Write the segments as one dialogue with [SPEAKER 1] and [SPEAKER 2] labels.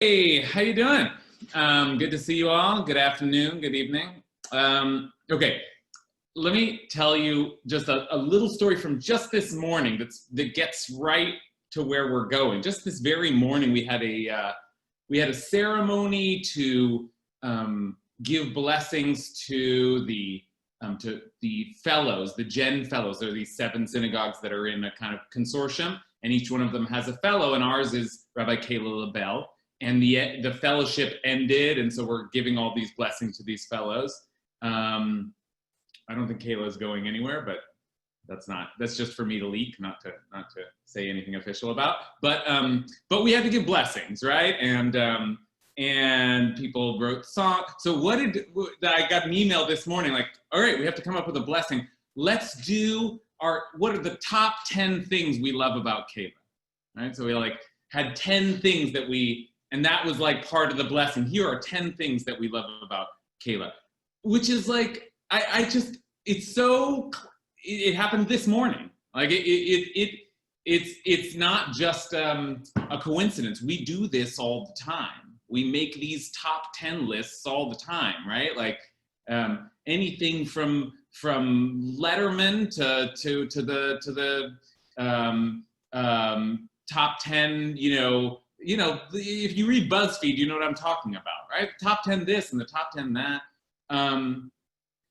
[SPEAKER 1] Hey, how you doing? Good to see you all. Good afternoon, good evening. Okay, let me tell you just a little story from just this morning that gets right to where we're going. Just this very morning, we had a ceremony to give blessings to the fellows, the Gen fellows. There are these 7 synagogues that are in a kind of consortium, and each one of them has a fellow, and ours is Rabbi Kayla. And the fellowship ended, and so we're giving all these blessings to these fellows. I don't think Kayla's going anywhere, but that's just for me to leak, not to say anything official about. But we had to give blessings, right? And people wrote songs. So I got an email this morning, like, all right, we have to come up with a blessing. Let's do what are the top 10 things we love about Kayla, right? So we had 10 things and that was like part of the blessing. Here are 10 things that we love about Kayla, which is like, it happened this morning. Like it's not just a coincidence. We do this all the time. We make these top 10 lists all the time, right? Like anything from Letterman to the top 10, if you read BuzzFeed, you know what I'm talking about, right? Top 10 this and the top 10 that.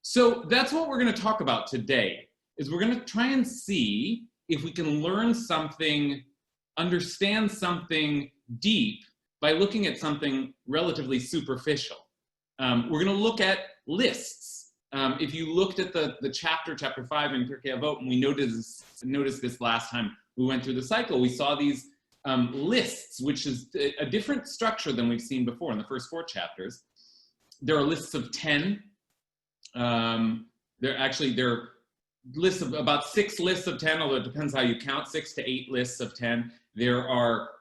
[SPEAKER 1] So that's what we're going to talk about today, is we're going to try and see if we can learn something, understand something deep by looking at something relatively superficial. We're going to look at lists. If you looked at the chapter 5 in Pirkei Avot, and we noticed this last time we went through the cycle, we saw these lists, which is a different structure than we've seen before in the first 4 chapters. There are lists of 10. There are lists of about 6 lists of 10, although it depends how you count, 6 to 8 lists of 10. There are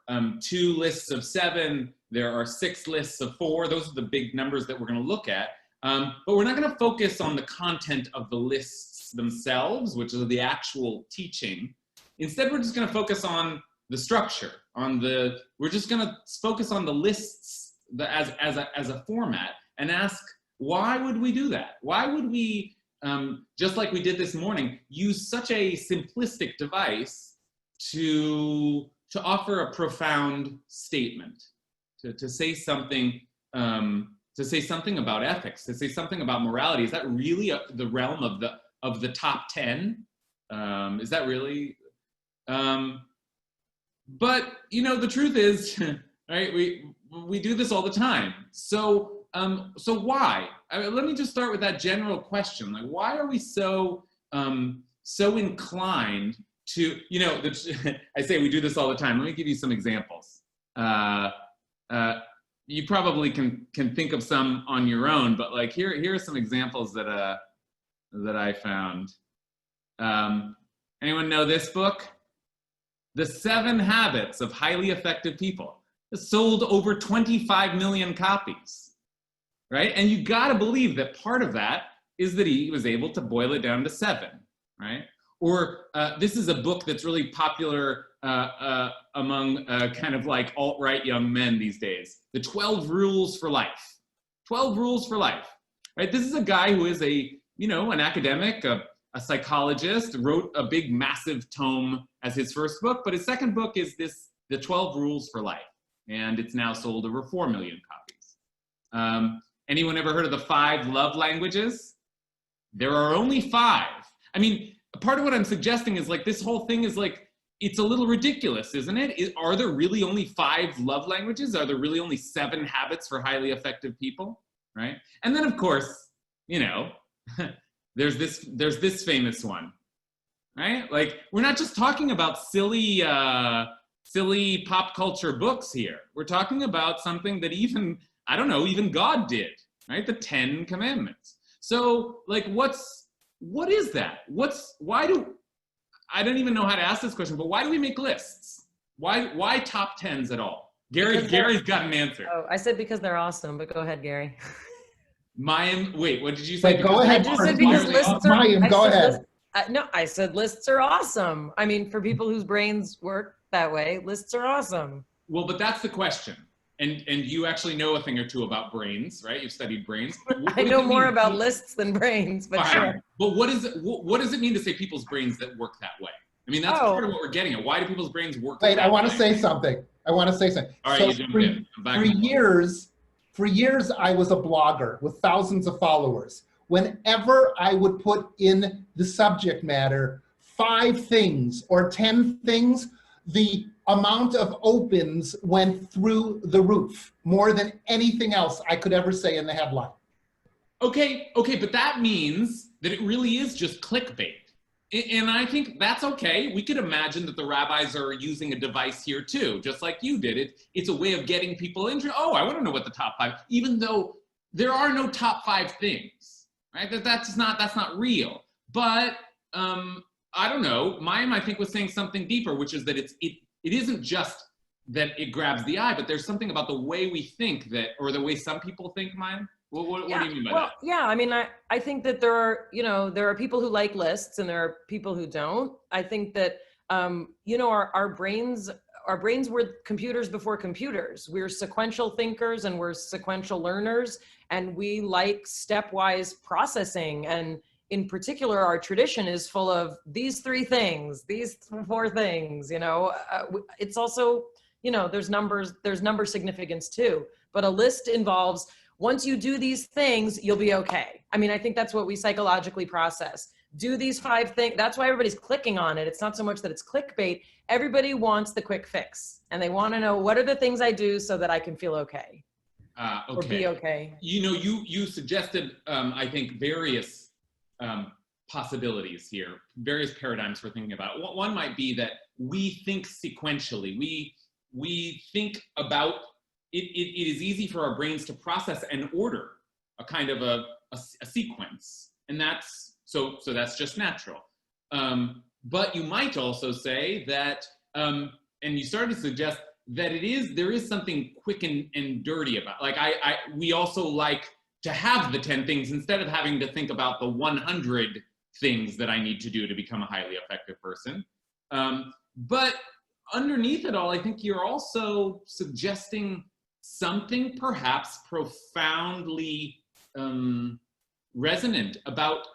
[SPEAKER 1] 2 lists of 7. There are 6 lists of 4. Those are the big numbers that we're going to look at. But we're not going to focus on the content of the lists themselves, which is the actual teaching. Instead, we're just going to focus on the structure, we're just going to focus on the lists as a format and ask, why would we do that? Why would we, just like we did this morning, use such a simplistic device to offer a profound statement, to say something about ethics, to say something about morality? Is that really the realm of the top 10? Is that really? But the truth is, right? We do this all the time. So why? Let me just start with that general question. Like, why are we so inclined to? I say we do this all the time. Let me give you some examples. You probably can think of some on your own, but like here are some examples that I found. Anyone know this book? The 7 Habits of Highly Effective People. It sold over 25 million copies, right? And you got to believe that part of that is that he was able to boil it down to 7, right? Or this is a book that's really popular among kind of like alt-right young men these days. The 12 Rules for Life. 12 Rules for Life, right? This is a guy who is an academic, a psychologist, wrote a big, massive tome as his first book, but his second book is The 12 Rules for Life, and it's now sold over 4 million copies. Anyone ever heard of the 5 love languages? There are only 5. I mean, part of what I'm suggesting is like this whole thing is like, it's a little ridiculous, isn't it? Are there really only 5 love languages? Are there really only 7 habits for highly effective people, right? And then, of course, there's this famous one, right? Like, we're not just talking about silly pop culture books here. We're talking about something that even God did, right? The 10 Commandments. So, like, what is that? I don't even know how to ask this question, but why do we make lists? Why top 10s at all? Gary's got an answer.
[SPEAKER 2] Oh, I said because they're awesome, but go ahead, Gary.
[SPEAKER 1] Wait, what did you say?
[SPEAKER 3] Wait, go ahead.
[SPEAKER 2] I just said because lists are,
[SPEAKER 3] Mayim, go ahead.
[SPEAKER 2] No, I said lists are awesome. I mean, for people whose brains work that way, lists are awesome.
[SPEAKER 1] Well, but that's the question. And you actually know a thing or two about brains, right? You've studied brains.
[SPEAKER 2] I know more about lists than brains, but sure.
[SPEAKER 1] But what does it mean to say people's brains that work that way? I mean, that's part of what we're getting at. Why do people's brains work that way?
[SPEAKER 3] Wait, I want to say something.
[SPEAKER 1] All right, you jumped in.
[SPEAKER 3] For years, I was a blogger with thousands of followers. Whenever I would put in the subject matter 5 things or 10 things, the amount of opens went through the roof, more than anything else I could ever say in the headline.
[SPEAKER 1] Okay, but that means that it really is just clickbait. And I think that's okay. We could imagine that the rabbis are using a device here too, just like you did. It's a way of getting people interested. Oh, I want to know what the top 5, even though there are no top 5 things, right? That's not real. But I don't know. Mayim, I think, was saying something deeper, which is that it isn't just that it grabs the eye, but there's something about the way we think that, or the way some people think, Mayim. What do you mean by that?
[SPEAKER 2] Yeah, I mean, I think that there are people who like lists and there are people who don't. I think that, our brains were computers before computers. We're sequential thinkers and we're sequential learners, and we like stepwise processing. And in particular, our tradition is full of these 3 things, these 4 things, it's also, there's number significance too, but a list involves, once you do these things, you'll be okay. I mean, I think that's what we psychologically process. Do these 5 things. That's why everybody's clicking on it. It's not so much that it's clickbait. Everybody wants the quick fix, and they want to know, what are the things I do so that I can feel okay? Or be okay.
[SPEAKER 1] You suggested, I think, various possibilities here, various paradigms for thinking about it. One might be that we think sequentially. We think about it is easy for our brains to process and order a kind of a sequence, and that's that's just natural. But you might also say that, and you started to suggest that there is something quick and dirty about. Like we also like to have the 10 things instead of having to think about the 100 things that I need to do to become a highly effective person. But underneath it all, I think you're also suggesting something perhaps profoundly resonant about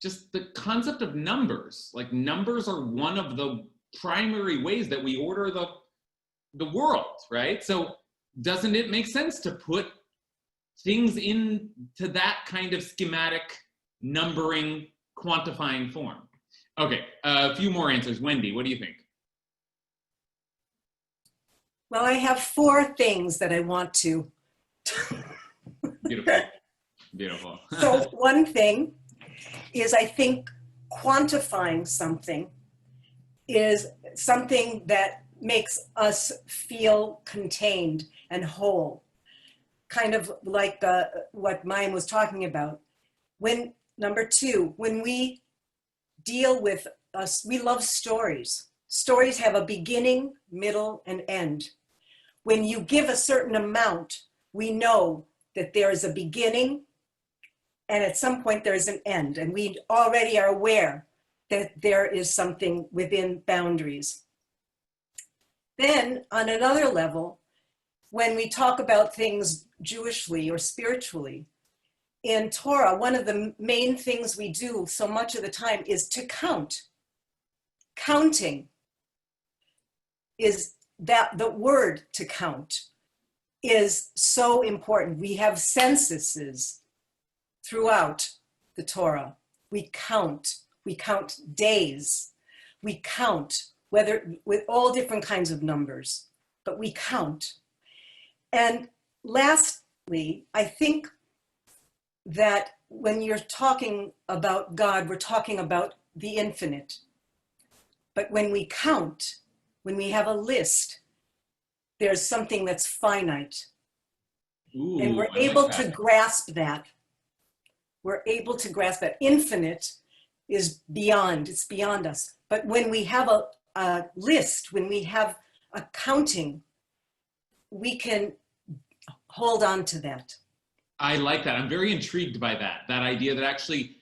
[SPEAKER 1] just the concept of numbers. Like, numbers are one of the primary ways that we order the world, right? So doesn't it make sense to put things into that kind of schematic, numbering, quantifying form? Okay, a few more answers. Wendy, what do you think?
[SPEAKER 4] Well, I have 4 things that I want to.
[SPEAKER 1] Beautiful.
[SPEAKER 4] So one thing is, I think quantifying something is something that makes us feel contained and whole. Kind of like what Mayim was talking about. Number 2, when we deal with us, we love stories. Stories have a beginning, middle, and end. When you give a certain amount, we know that there is a beginning, and at some point there is an end, and we already are aware that there is something within boundaries. Then, on another level, when we talk about things Jewishly or spiritually, in Torah, one of the main things we do so much of the time is to count. Counting is that the word to count is so important. We have censuses throughout the Torah. We count days. We count, whether with all different kinds of numbers, but we count. And lastly, I think that when you're talking about God, we're talking about the infinite. But when we count, when we have a list, there's something that's finite.
[SPEAKER 1] Ooh,
[SPEAKER 4] and we're able to grasp that. We're able to grasp that. Infinite is beyond, it's beyond us. But when we have a list, when we have a counting, we can hold on to that.
[SPEAKER 1] I like that. I'm very intrigued by that idea that actually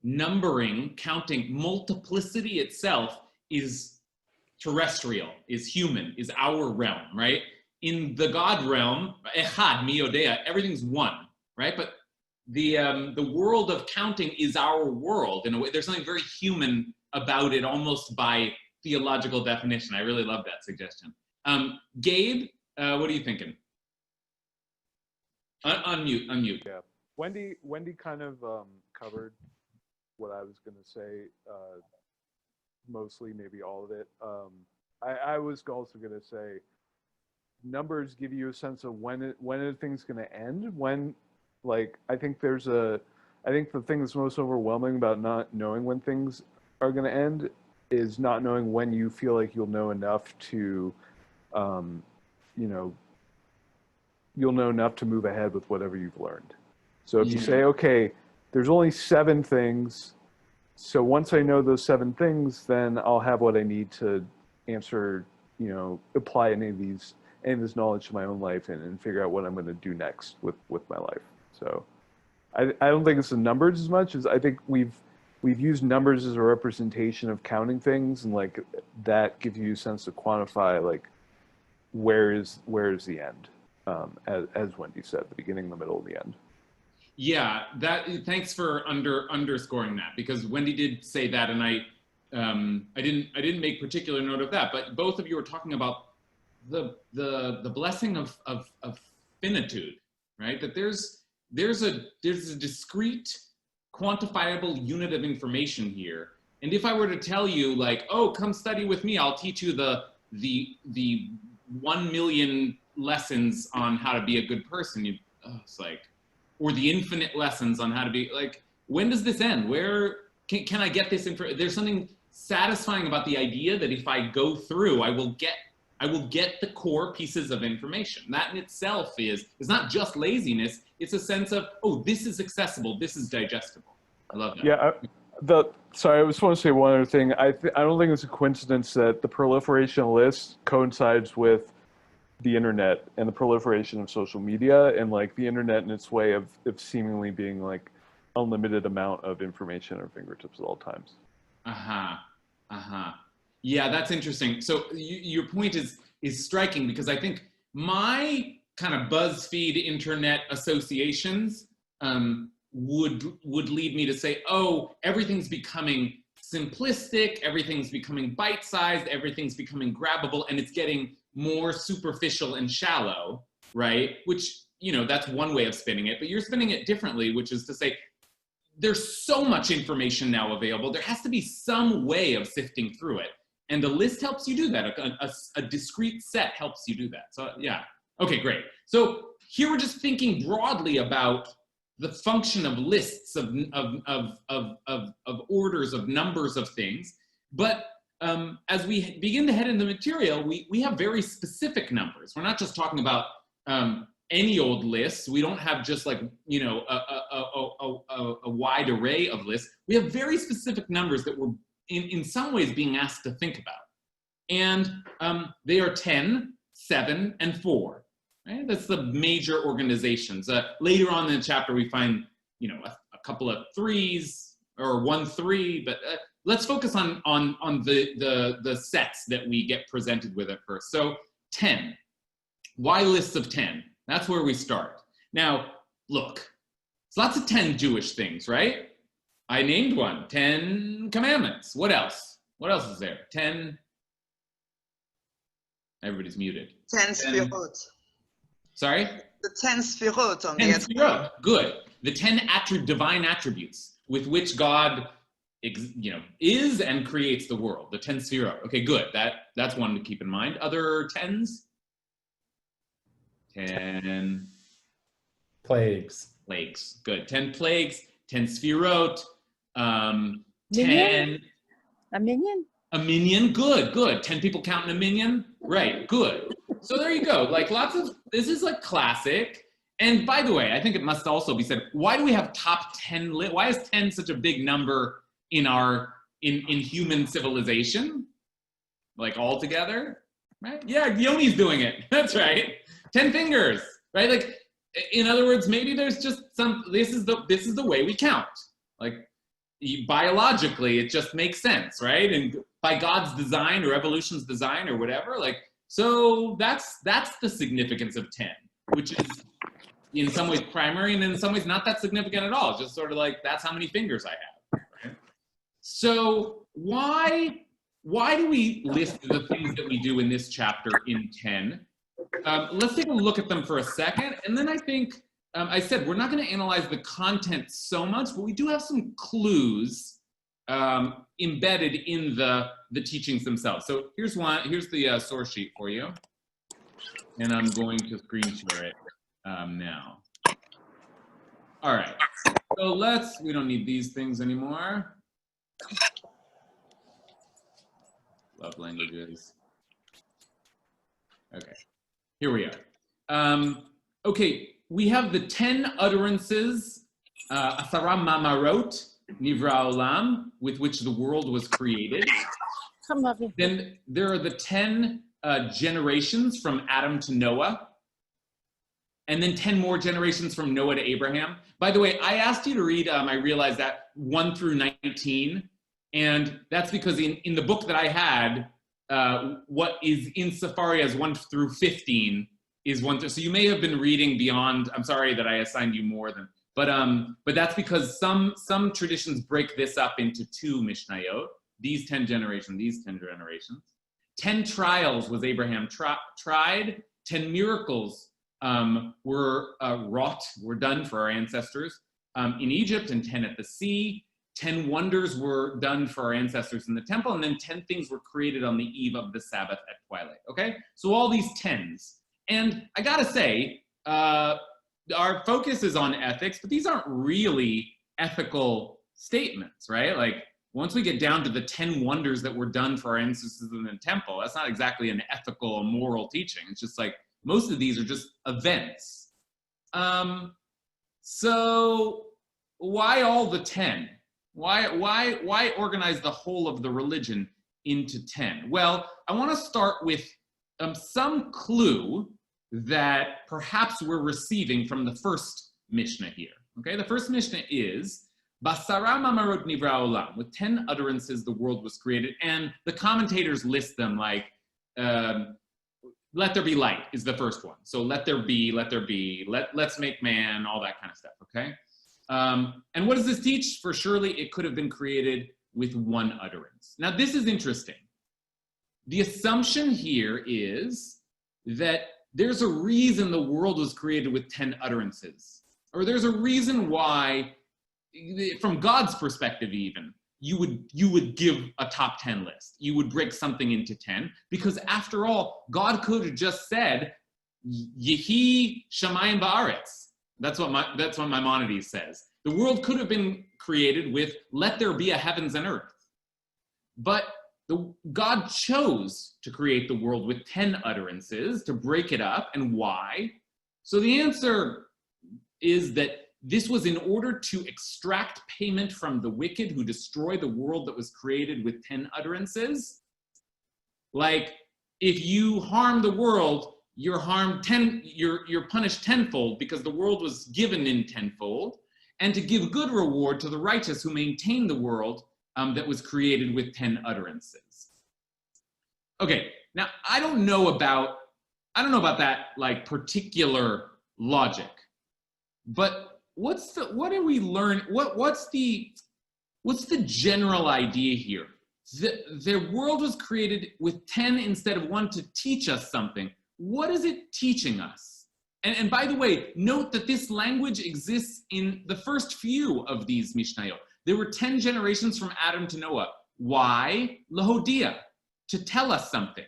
[SPEAKER 1] numbering, counting, multiplicity itself is terrestrial, is human, is our realm, right? in the God realm, echad, mi yodea, everything's one, right? But the world of counting is our world in a way. There's something very human about it, almost by theological definition. I really love that suggestion. Gabe, what are you thinking? Unmute.
[SPEAKER 5] Yeah, Wendy kind of covered what I was going to say, mostly, maybe all of it. I was also going to say, numbers give you a sense of when are things going to end. I think the thing that's most overwhelming about not knowing when things are going to end is not knowing when you feel like you'll know enough to, you'll know enough to move ahead with whatever you've learned. So if you say, okay, there's only 7 things, so once I know those 7 things, then I'll have what I need to answer, apply any of this knowledge to my own life and figure out what I'm going to do next with my life. So I don't think it's the numbers as much as I think we've used numbers as a representation of counting things, and like that gives you a sense to quantify like where is the end, as Wendy said, the beginning, the middle, and the end.
[SPEAKER 1] Yeah, thanks for underscoring that, because Wendy did say that, and I didn't make particular note of that, but both of you were talking about the blessing of finitude, right? That there's a discrete, quantifiable unit of information here. And if I were to tell you like, oh, come study with me, I'll teach you the 1 million lessons on how to be a good person, it's like, or the infinite lessons on how to be like, when does this end? Where can I get this info? There's something satisfying about the idea that if I go through, I will get the core pieces of information. That in itself is not just laziness. It's a sense of, oh, this is accessible. This is digestible. I love that.
[SPEAKER 5] Yeah. Sorry, I just want to say one other thing. I don't think it's a coincidence that the proliferation of lists coincides with the internet and the proliferation of social media, and like the internet in its way of seemingly being like unlimited amount of information at our fingertips at all times.
[SPEAKER 1] Yeah, that's interesting. So your point is striking, because I think my kind of BuzzFeed internet associations would lead me to say, oh, everything's becoming simplistic, everything's becoming bite-sized, everything's becoming grabbable, and it's getting more superficial and shallow, right? Which, that's one way of spinning it, but you're spinning it differently, which is to say, there's so much information now available, there has to be some way of sifting through it. And a list helps you do that. A discrete set helps you do that. So yeah, okay, great. So here we're just thinking broadly about the function of lists, of orders, of numbers of things. But as we begin to head into the material, we have very specific numbers. We're not just talking about any old lists. We don't have just like, a wide array of lists. We have very specific numbers that we're in some ways being asked to think about. And they are 10, 7, and 4. Right? That's the major organizations. Later on in the chapter, we find, a couple of 3s or 1 3, but let's focus on the sets that we get presented with at first. So 10. Why lists of 10? That's where we start. Now, look, it's lots of 10 Jewish things, right? I named one, 10 commandments. What else? What else is there? 10, everybody's muted.
[SPEAKER 6] 10 Spherotic.
[SPEAKER 1] Sorry?
[SPEAKER 6] The 10 Spherotic on
[SPEAKER 1] 10
[SPEAKER 6] the
[SPEAKER 1] Spherotic, good. The 10 divine attributes with which God, is and creates the world. The 10 Spherotic. Okay, good. That's one to keep in mind. Other 10s? 10
[SPEAKER 3] Plagues.
[SPEAKER 1] plagues. Good. 10 plagues, 10 Spherotic, 10.
[SPEAKER 7] A minion?
[SPEAKER 1] A minion, good. 10 people counting a minion, right, good. So there you go, like this is like classic. And by the way, I think it must also be said, why do we have top 10 why is 10 such a big number in in human civilization? Like all together, right? Yeah, Yoni's doing it, that's right. 10 fingers, right? Like, in other words, maybe there's just this is the way we count. Like, biologically, it just makes sense, right? And by God's design or evolution's design or whatever, like So that's the significance of 10, which is in some ways primary and in some ways not that significant at all. Just sort of like, that's how many fingers I have. Right? So why do we list the things that we do in this chapter in 10? Let's take a look at them for a second. And then I think, I said, we're not going to analyze the content so much, but we do have some clues embedded in the teachings themselves. So here's the source sheet for you. And I'm going to screen share it now. All right, so we don't need these things anymore. Love languages. Okay, here we are. Okay, we have the 10 utterances, Asara Mamarot, Nivra Olam, with which the world was created. Then there are the 10 generations from Adam to Noah, and then 10 more generations from Noah to Abraham. By the way, I asked you to read, I realized that 1 through 19, and that's because in the book that I had, what is in Safari as 1 through 15 is 1 through, so you may have been reading beyond. I'm sorry that I assigned you more than, but that's because some traditions break this up into 2 Mishnayot, these 10 generations, these 10 generations. 10 trials was Abraham tried, 10 miracles were done for our ancestors in Egypt, and 10 at the sea. 10 wonders were done for our ancestors in the temple, and then 10 things were created on the eve of the Sabbath at twilight, okay? So all these 10s. And I gotta say, our focus is on ethics, but these aren't really ethical statements, right? Like, once we get down to the 10 wonders that were done for our ancestors in the temple, that's not exactly an ethical or moral teaching. It's just like, most of these are just events. So why all the 10? Why organize the whole of the religion into 10? Well, I want to start with some clue that perhaps we're receiving from the first Mishnah here. Okay, the first Mishnah is Basara Mamarot Nivra Olam. With 10 utterances, the world was created, and the commentators list them like, let there be light is the first one. So let there be, let's make man, all that kind of stuff, okay? And what does this teach? For surely it could have been created with 1 utterance. Now this is interesting. The assumption here is that there's a reason the world was created with 10 utterances, or there's a reason why, from God's perspective even, you would give a top 10 list. You would break something into 10, because after all, God could have just said, Yehi Shamayim Ba'aretz. That's what Maimonides says. The world could have been created with, let there be a heavens and earth. But God chose to create the world with 10 utterances, to break it up. And why? So the answer is that this was in order to extract payment from the wicked who destroy the world that was created with 10 utterances. Like, if you harm the world, you're punished tenfold, because the world was given in tenfold, and to give good reward to the righteous who maintain the world that was created with 10 utterances. Okay, now I don't know about that like particular logic, but what's the general idea here? The world was created with 10 instead of 1 to teach us something. What is it teaching us? And by the way, note that this language exists in the first few of these Mishnayot. There were 10 generations from Adam to Noah. Why? Lahodia, to tell us something,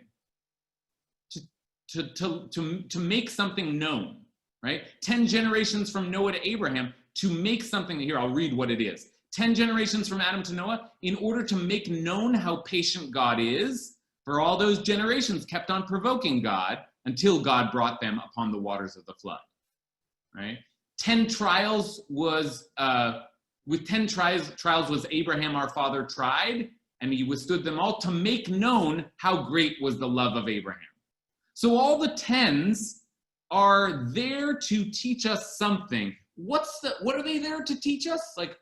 [SPEAKER 1] to make something known, right? 10 generations from Noah to Abraham to make something. Here, I'll read what it is. 10 generations from Adam to Noah in order to make known how patient God is, for all those generations kept on provoking God until God brought them upon the waters of the flood, right? 10 trials was, with 10 trials was Abraham our father tried, and he withstood them all to make known how great was the love of Abraham. So all the 10s are there to teach us something. What are they there to teach us? Like,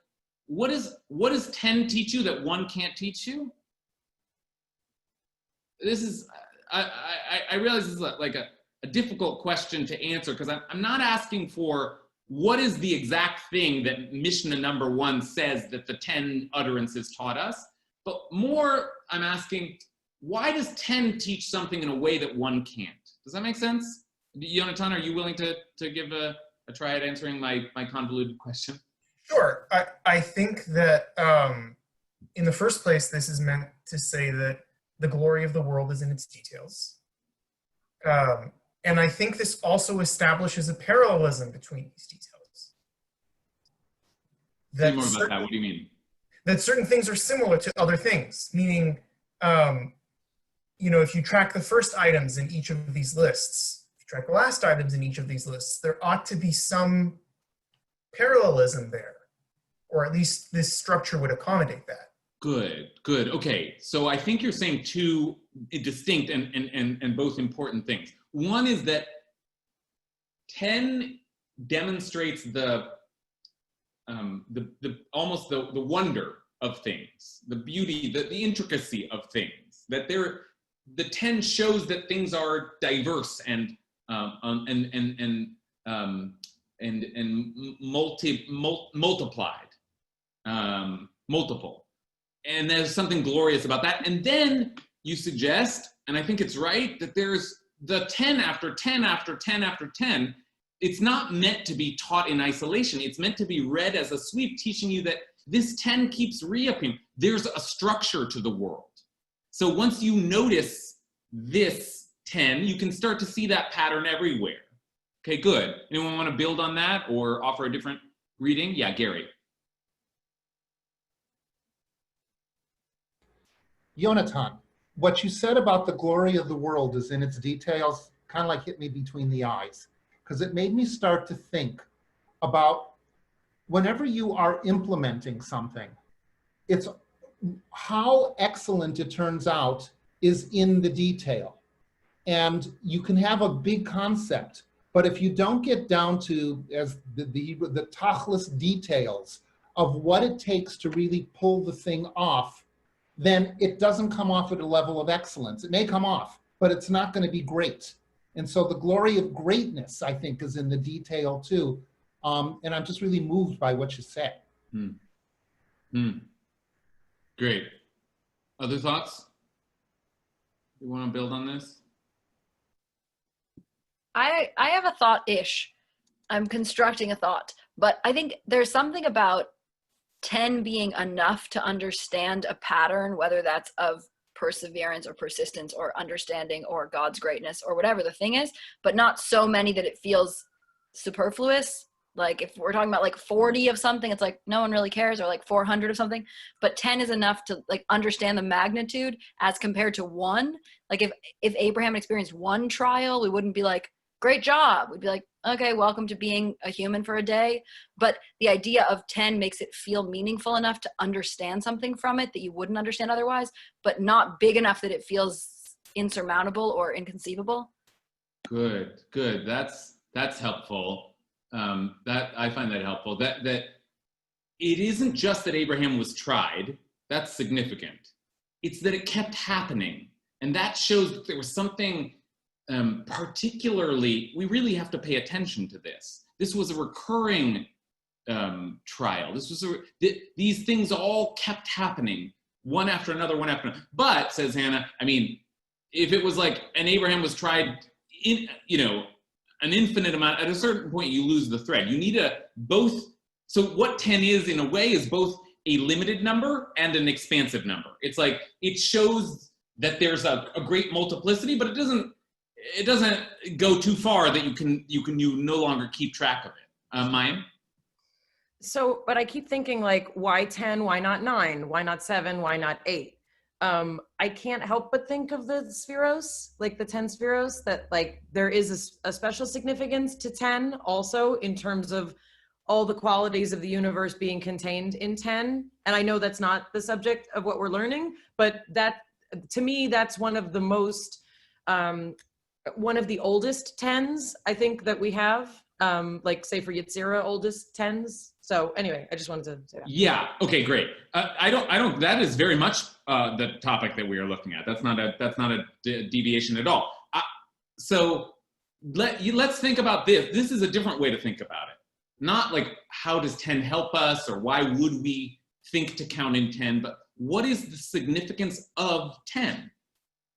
[SPEAKER 1] what does 10 teach you that 1 can't teach you? This is, I realize this is like a difficult question to answer, because I'm not asking for what is the exact thing that Mishnah number 1 says that the 10 utterances taught us, but more I'm asking, why does 10 teach something in a way that 1 can't? Does that make sense? Yonatan, are you willing to give a try at answering my convoluted question?
[SPEAKER 8] Sure. I think that in the first place, this is meant to say that the glory of the world is in its details. And I think this also establishes a parallelism between these details.
[SPEAKER 1] Say more about that. What do you mean?
[SPEAKER 8] That certain things are similar to other things, meaning, if you track the first items in each of these lists, if you track the last items in each of these lists, there ought to be some parallelism there, or at least this structure would accommodate that.
[SPEAKER 1] Good. Okay, so I think you're saying 2 distinct and both important things. One is that 10 demonstrates the almost the wonder of things, the beauty, the intricacy of things. That the 10 shows that things are diverse and multiplied, multiple. And there's something glorious about that. And then you suggest, and I think it's right, that there's the 10 after 10 after 10 after 10. It's not meant to be taught in isolation. It's meant to be read as a sweep, teaching you that this 10 keeps re-appearing. There's a structure to the world. So once you notice this 10, you can start to see that pattern everywhere. Okay, good. Anyone want to build on that or offer a different reading? Yeah, Gary.
[SPEAKER 3] Yonatan, what you said about the glory of the world is in its details kind of like hit me between the eyes, because it made me start to think about whenever you are implementing something, it's how excellent it turns out is in the detail. And you can have a big concept, but if you don't get down to as the tachlis details of what it takes to really pull the thing off, then it doesn't come off at a level of excellence. It may come off, but it's not going to be great. And so the glory of greatness, I think, is in the detail too. And I'm just really moved by what you said.
[SPEAKER 1] Great. Other thoughts? You want to build on this?
[SPEAKER 7] I have a thought-ish. I'm constructing a thought, but I think there's something about 10 being enough to understand a pattern, whether that's of perseverance or persistence or understanding or God's greatness or whatever the thing is, but not so many that it feels superfluous. Like if we're talking about like 40 of something, it's like no one really cares, or like 400 of something, but 10 is enough to like understand the magnitude as compared to 1. Like if Abraham experienced 1 trial, we wouldn't be like, great job. We'd be like, okay, welcome to being a human for a day. But the idea of 10 makes it feel meaningful enough to understand something from it that you wouldn't understand otherwise, but not big enough that it feels insurmountable or inconceivable.
[SPEAKER 1] Good. That's helpful. That I find that helpful. That it isn't just that Abraham was tried. That's significant. It's that it kept happening, and that shows that there was something. Particularly, we really have to pay attention to this. This was a recurring trial. These things all kept happening, one after another, one after another. But, says Hannah, I mean, if it was like, and Abraham was tried in, an infinite amount, at a certain point you lose the thread. You need both. So what 10 is, in a way, is both a limited number and an expansive number. It's like, it shows that there's a great multiplicity, but it doesn't go too far that you no longer keep track of it. Mayim?
[SPEAKER 2] So, but I keep thinking like, why 10? Why not 9? Why not 7? Why not 8? I can't help but think of the spheros, like the 10 spheros, that like there is a special significance to 10 also in terms of all the qualities of the universe being contained in 10. And I know that's not the subject of what we're learning, but that, to me, that's one of the most, one of the oldest 10s I think that we have. like Sefer Yetzirah, oldest tens. So anyway, I just wanted to say that.
[SPEAKER 1] Yeah. Okay. Great. I don't. That is very much the topic that we are looking at. That's not a deviation at all. So let's think about this. This is a different way to think about it. Not like how does 10 help us or why would we think to count in 10, but what is the significance of 10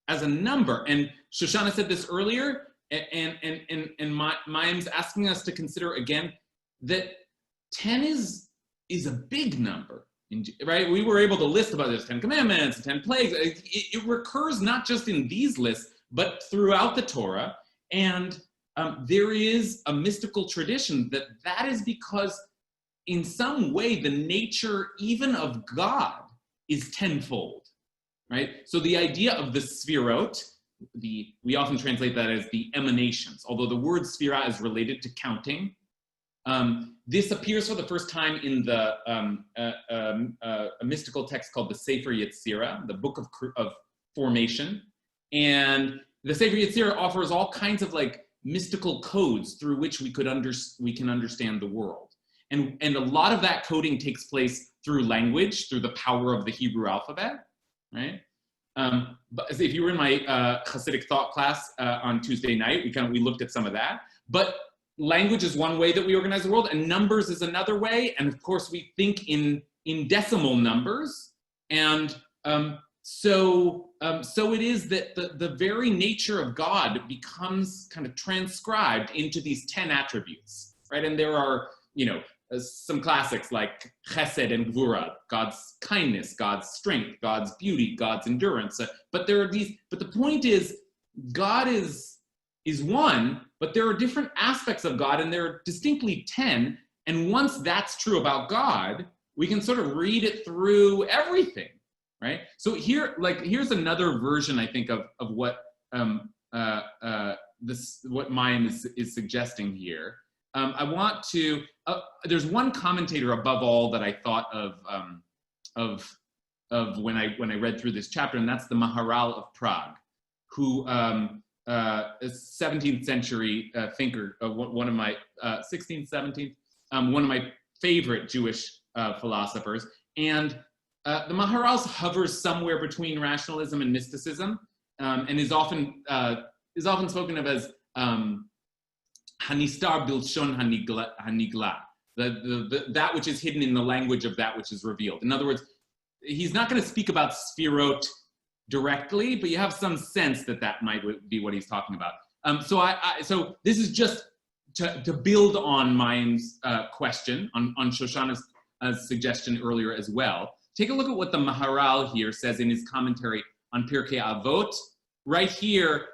[SPEAKER 1] as a number? And Shoshana said this earlier, and Mayim's asking us to consider again that 10 is a big number, right? We were able to list about this 10 commandments, 10 plagues. It recurs not just in these lists, but throughout the Torah. And there is a mystical tradition that is because in some way the nature even of God is tenfold, right? So the idea of the Sphirot, we often translate that as the emanations, although the word Sphira is related to counting. This appears for the first time in a mystical text called the Sefer Yetzirah, the book of formation. And the Sefer Yetzirah offers all kinds of like mystical codes through which we can understand the world. And a lot of that coding takes place through language, through the power of the Hebrew alphabet, right? But if you were in my Hasidic thought class on Tuesday night, we looked at some of that. But language is one way that we organize the world, and numbers is another way. And of course, we think in decimal numbers. And so it is that the very nature of God becomes kind of transcribed into these 10 attributes, right? And there are, some classics like Chesed and Gvura, God's kindness, God's strength, God's beauty, God's endurance. But there are these. But the point is, God is one, but there are different aspects of God, and there are distinctly 10. And once that's true about God, we can sort of read it through everything. Right. So here's another version, I think, of what what Mayim is suggesting here. I want to. There's one commentator above all that I thought of when I read through this chapter, and that's the Maharal of Prague, who is 17th century thinker, one of my 16th, 17th, one of my favorite Jewish philosophers, and the Maharal hovers somewhere between rationalism and mysticism, and is often spoken of as Hanistar Bilshon Hanigla, that which is hidden in the language of that which is revealed. In other words, he's not going to speak about Sphirot directly, but you have some sense that might be what he's talking about. So this is just to build on Mayim's question, on Shoshana's suggestion earlier as well. Take a look at what the Maharal here says in his commentary on Pirkei Avot. Right here,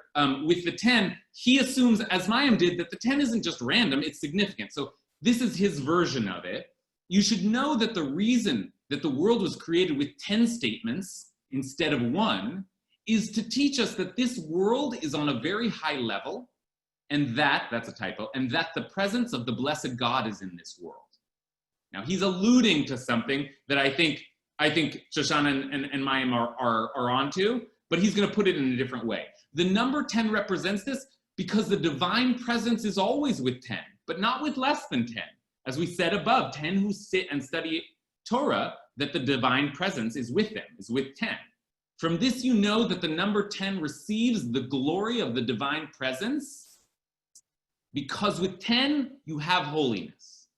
[SPEAKER 1] with the 10, he assumes, as Mayim did, that the 10 isn't just random, it's significant. So this is his version of it. You should know that the reason that the world was created with 10 statements instead of 1 is to teach us that this world is on a very high level, and that's a typo, and that the presence of the blessed God is in this world. Now, he's alluding to something that I think Shoshana and Mayim are onto, but he's going to put it in a different way. The number 10 represents this because the divine presence is always with 10, but not with less than 10. As we said above, 10 who sit and study Torah, that the divine presence is with them, is with 10. From this, you know that the number 10 receives the glory of the divine presence, because with 10, you have holiness.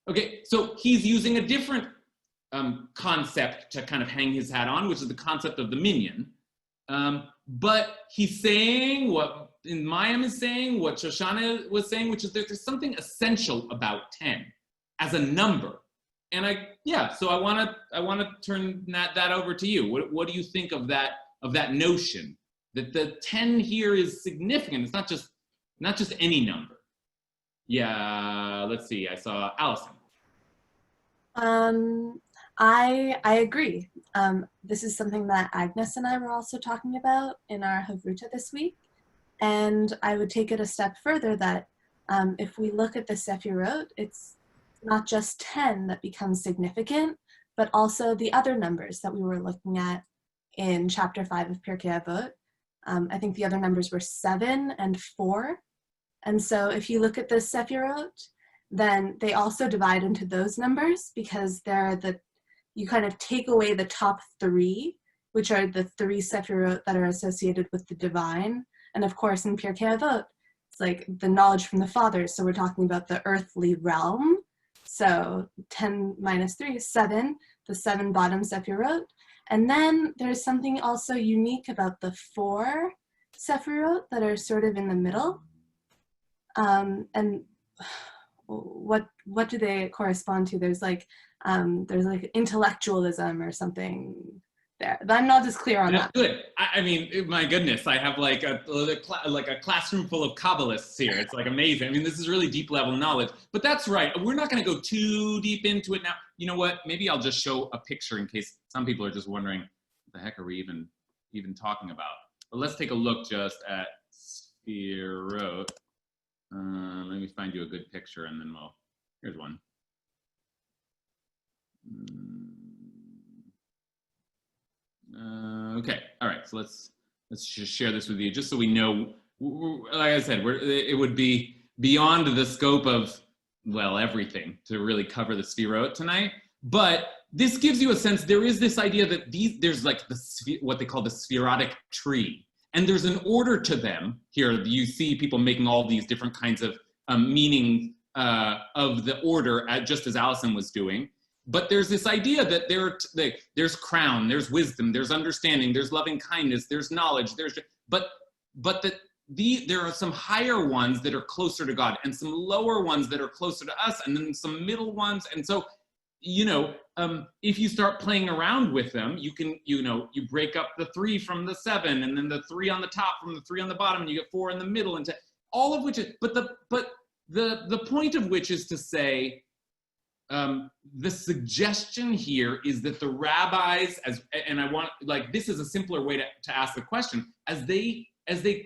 [SPEAKER 1] Okay, so he's using a different concept to kind of hang his hat on, which is the concept of the minyan. But he's saying what Mayim is saying, what Shoshana was saying, which is that there's something essential about 10 as a number. And so I want to turn that over to you. What do you think of that notion that the 10 here is significant? It's not just any number. Yeah, let's see. I saw Allison.
[SPEAKER 9] I agree. This is something that Agnes and I were also talking about in our Havruta this week. And I would take it a step further that if we look at the Sefirot, it's not just 10 that becomes significant, but also the other numbers that we were looking at in chapter 5 of Pirkei Avot. I think the other numbers were 7 and 4. And so if you look at the Sephirot, then they also divide into those numbers because you kind of take away the top 3, which are the 3 Sephirot that are associated with the divine. And of course, in Pirkei Avot, it's like the knowledge from the fathers. So we're talking about the earthly realm. So 10 minus 3 is 7, the 7 bottom Sephirot. And then there's something also unique about the 4 Sephirot that are sort of in the middle. And what do they correspond to? There's like intellectualism or something there. But I'm not as clear on that.
[SPEAKER 1] Good. I mean, my goodness, I have like a classroom full of Kabbalists here. It's like amazing. I mean, this is really deep level knowledge. But that's right. We're not going to go too deep into it now. You know what? Maybe I'll just show a picture in case some people are just wondering, what the heck are we even talking about? But let's take a look just at Spherot. Let me find you a good picture and then here's one. Okay, all right, so let's just share this with you just so we know, like I said, it would be beyond the scope of, well, everything to really cover the Sphirot tonight, but this gives you a sense, there is this idea that there's like what they call the Spherotic Tree, and there's an order to them. Here you see people making all these different kinds of meaning of the order, just as Allison was doing. But there's this idea that there's crown, there's wisdom, there's understanding, there's loving kindness, there's knowledge, but there are some higher ones that are closer to God and some lower ones that are closer to us, and then some middle ones. And so, if you start playing around with them, you can, you break up the 3 from the 7, and then the 3 on the top from the 3 on the bottom, and you get 4 in the middle, and all of which is, but the point of which is to say, the suggestion here is that the rabbis, and I want, like, this is a simpler way to ask the question, as they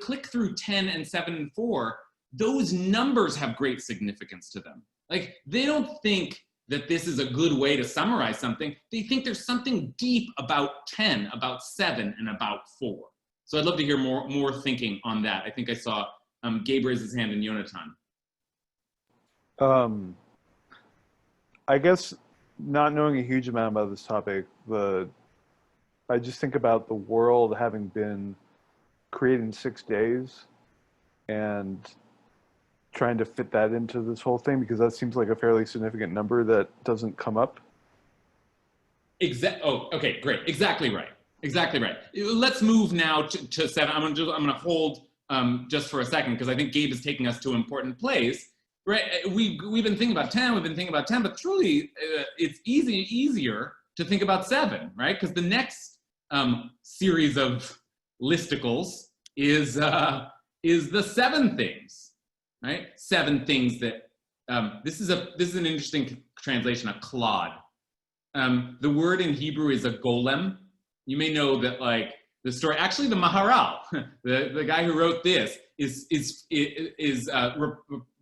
[SPEAKER 1] click through 10 and 7 and 4, those numbers have great significance to them. Like, they don't think that this is a good way to summarize something. They think there's something deep about 10, about 7, and about 4. So I'd love to hear more thinking on that. I think I saw Gabe raise his hand and Yonatan.
[SPEAKER 5] I guess not knowing a huge amount about this topic, I just think about the world having been created in 6 days and trying to fit that into this whole thing, because that seems like a fairly significant number that doesn't come up.
[SPEAKER 1] Oh, okay, great. Exactly right. Let's move now to 7. I'm gonna hold just for a second, because I think Gabe is taking us to an important place. Right, we've been thinking about 10, but truly it's easier to think about 7, right? Because the next series of listicles is the 7 things, right? 7 things that, this is an interesting translation, a clod. The word in Hebrew is a golem. You may know that, like, the story, actually the Maharal, the guy who wrote this, is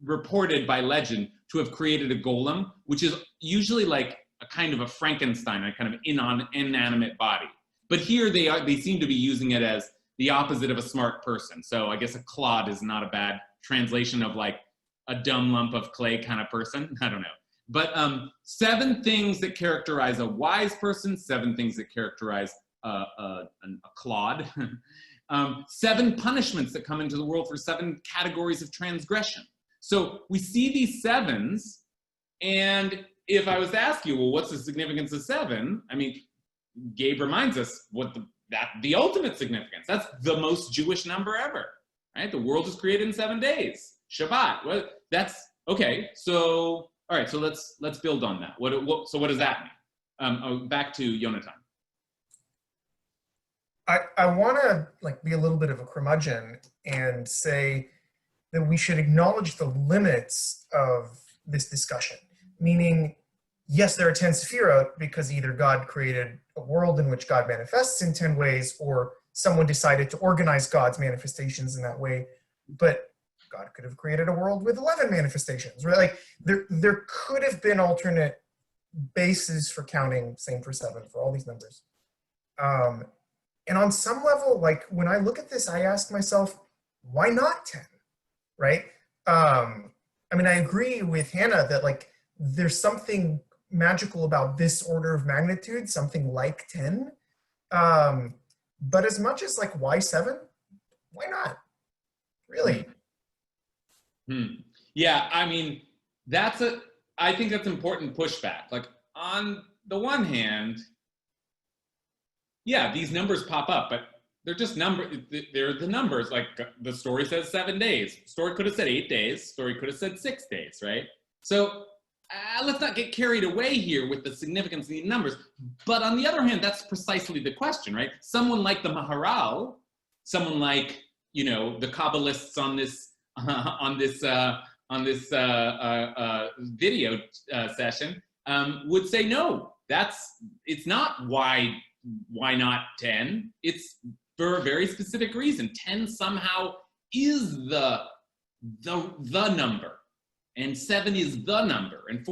[SPEAKER 1] reported by legend to have created a golem, which is usually like a kind of a Frankenstein, a kind of inanimate body. But here they seem to be using it as the opposite of a smart person. So I guess a clod is not a bad translation of like a dumb lump of clay kind of person. I don't know. But 7 things that characterize a wise person, 7 things that characterize a clod. 7 punishments that come into the world for 7 categories of transgression. So we see these 7s, and if I was to ask you, well, what's the significance of 7? I mean, Gabe reminds us what the ultimate significance. That's the most Jewish number ever, right? The world is created in 7 days. Shabbat. Well, that's okay. So all right. So let's build on that. So what does that mean? Back to Yonatan.
[SPEAKER 8] I want to be a little bit of a curmudgeon and say that we should acknowledge the limits of this discussion. Meaning, yes, there are 10 Sephirot because either God created a world in which God manifests in 10 ways, or someone decided to organize God's manifestations in that way. But God could have created a world with 11 manifestations, right? Like there could have been alternate bases for counting, same for 7, for all these numbers. And on some level, like when I look at this, I ask myself, why not 10, right? I mean, I agree with Hannah that like there's something magical about this order of magnitude, something like 10. But as much as like why 7? Why not? Really?
[SPEAKER 1] Yeah, I mean, I think that's important pushback. Like on the one hand, yeah, these numbers pop up, but they're just they're the numbers. Like the story says 7 days. Story could have said 8 days. Story could have said 6 days, right? So let's not get carried away here with the significance of these numbers. But on the other hand, that's precisely the question, right? Someone like the Maharal, someone like, you know, the Kabbalists on this video session would say no. It's not why not 10? It's for a very specific reason. 10 somehow is the number, and 7 is the number. And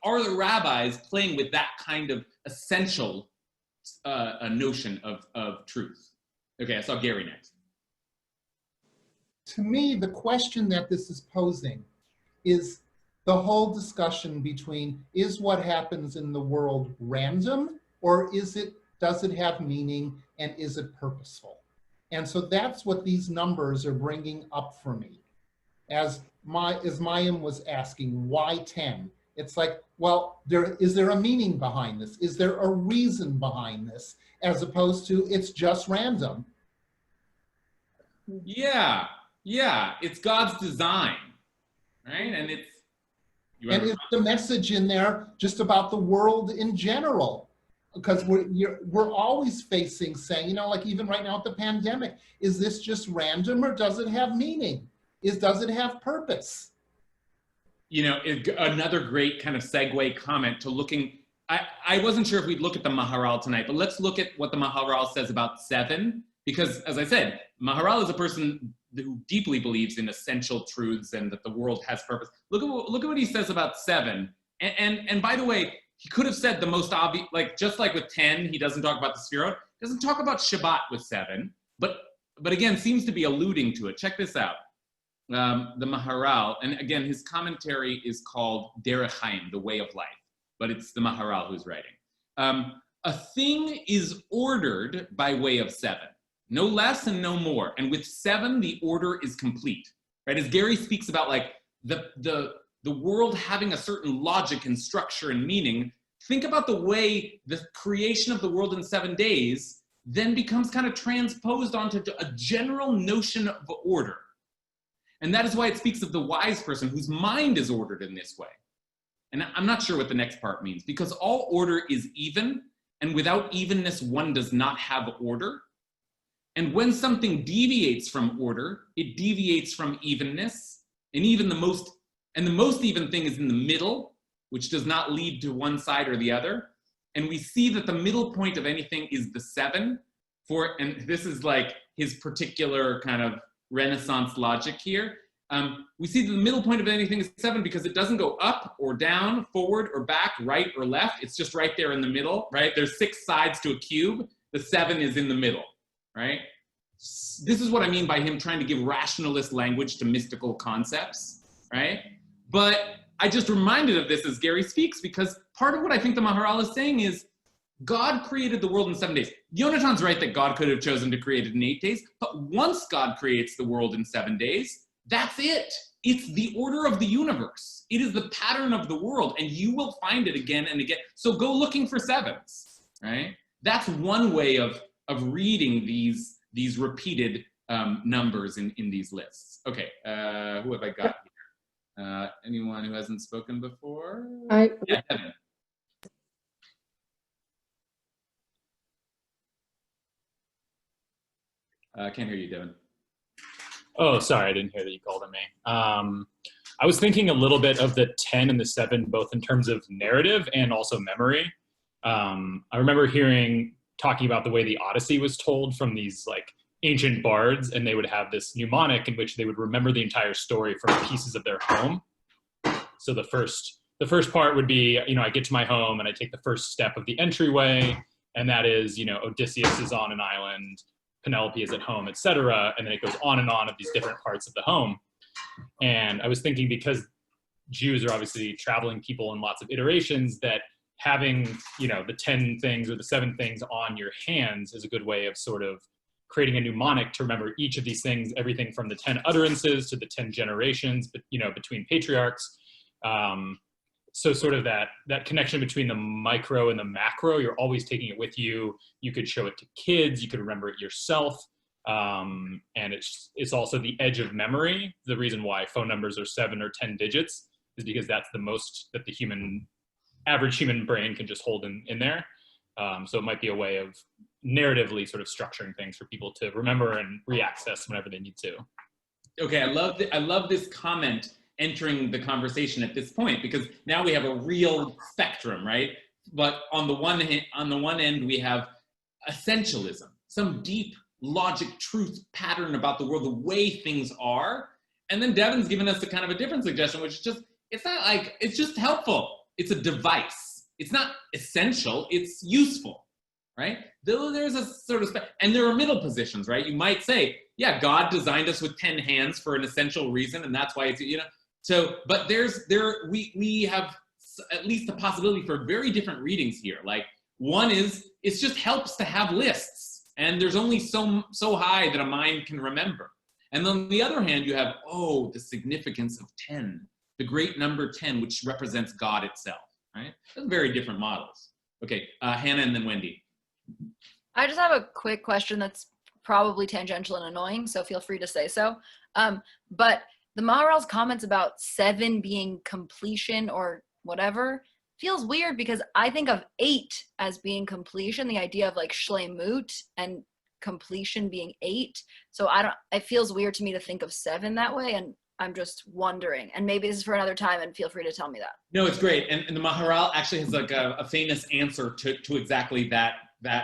[SPEAKER 1] are the rabbis playing with that kind of essential a notion of truth? Okay, I saw Gary next.
[SPEAKER 3] To me, the question that this is posing is the whole discussion between, is what happens in the world random, or does it have meaning, and is it purposeful? And so that's what these numbers are bringing up for me. As Mayim was asking, why 10? It's like, well, is there a meaning behind this? Is there a reason behind this? As opposed to, it's just random.
[SPEAKER 1] Yeah, it's God's design, right? And it's
[SPEAKER 3] the message in there just about the world in general, because we're always facing saying, you know, like even right now with the pandemic, is this just random or does it have meaning? Does it have purpose?
[SPEAKER 1] You know, another great kind of segue comment to looking. I wasn't sure if we'd look at the Maharal tonight, but let's look at what the Maharal says about 7, because as I said, Maharal is a person who deeply believes in essential truths and that the world has purpose. Look at what he says about 7. And by the way, he could have said the most obvious, like just like with 10, he doesn't talk about the Sphirot, doesn't talk about Shabbat with 7, but again, seems to be alluding to it. Check this out. The Maharal, and again, his commentary is called Derech Chaim, the way of life, but it's the Maharal who's writing. A thing is ordered by way of 7. No less and no more. And with 7, the order is complete, right? As Gary speaks about like the world having a certain logic and structure and meaning, think about the way the creation of the world in 7 days then becomes kind of transposed onto a general notion of order. And that is why it speaks of the wise person whose mind is ordered in this way. And I'm not sure what the next part means, because all order is even, and without evenness, one does not have order. And when something deviates from order, it deviates from evenness, and even the most even thing is in the middle, which does not lead to one side or the other. And we see that the middle point of anything is the 7. And this is like his particular kind of Renaissance logic here. We see that the middle point of anything is 7 because it doesn't go up or down, forward or back, right or left. It's just right there in the middle, right? There's 6 sides to a cube. The 7 is in the middle, right? This is what I mean by him trying to give rationalist language to mystical concepts, right? But I just reminded of this as Gary speaks, because part of what I think the Maharal is saying is God created the world in 7 days. Yonatan's right that God could have chosen to create it in 8 days, but once God creates the world in 7 days, that's it. It's the order of the universe. It is the pattern of the world, and you will find it again and again. So go looking for 7s, right? That's one way of reading these repeated numbers in these lists. Okay, who have I got here? Anyone who hasn't spoken before? Yeah, Devin. I can't hear you, Devin.
[SPEAKER 10] Oh, sorry, I didn't hear that you called on me. I was thinking a little bit of the 10 and the 7, both in terms of narrative and also memory. I remember talking about the way the Odyssey was told from these like ancient bards, and they would have this mnemonic in which they would remember the entire story from pieces of their home. So the first part would be, I get to my home and I take the first step of the entryway, and that is, Odysseus is on an island, Penelope is at home, etc. And then it goes on and on of these different parts of the home. And I was thinking, because Jews are obviously traveling people in lots of iterations, that having, you know, the 10 things or the 7 things on your hands is a good way of sort of creating a mnemonic to remember each of these things, everything from the 10 utterances to the 10 generations, but, you know, between patriarchs. So sort of that connection between the micro and the macro, you're always taking it with you. You could show it to kids, you could remember it yourself. And it's also the edge of memory. The reason why phone numbers are 7 or 10 digits is because that's the most that the average human brain can just hold in there. So it might be a way of narratively sort of structuring things for people to remember and reaccess whenever they need to.
[SPEAKER 1] Okay, I love this comment entering the conversation at this point, because now we have a real spectrum, right? But on the one end, we have essentialism, some deep logic, truth pattern about the world, the way things are. And then Devin's given us a kind of a different suggestion, which is just, it's just helpful. It's a device. It's not essential, it's useful, right? There's a sort of, and there are middle positions, right? You might say, yeah, God designed us with 10 hands for an essential reason, and that's why it's, you know, so, but we have at least the possibility for very different readings here. Like, one is, it just helps to have lists, and there's only so high that a mind can remember. And on the other hand, you have, the significance of 10, the great number 10, which represents God itself, right? Those are very different models. Okay, Hannah and then Wendy.
[SPEAKER 7] I just have a quick question that's probably tangential and annoying, so feel free to say so. But the Maharal's comments about 7 being completion or whatever feels weird, because I think of 8 as being completion, the idea of like shlemut and completion being 8. So it feels weird to me to think of 7 that way, and I'm just wondering, and maybe this is for another time, and feel free to tell me that.
[SPEAKER 1] No, it's great. And the Maharal actually has like a famous answer to exactly that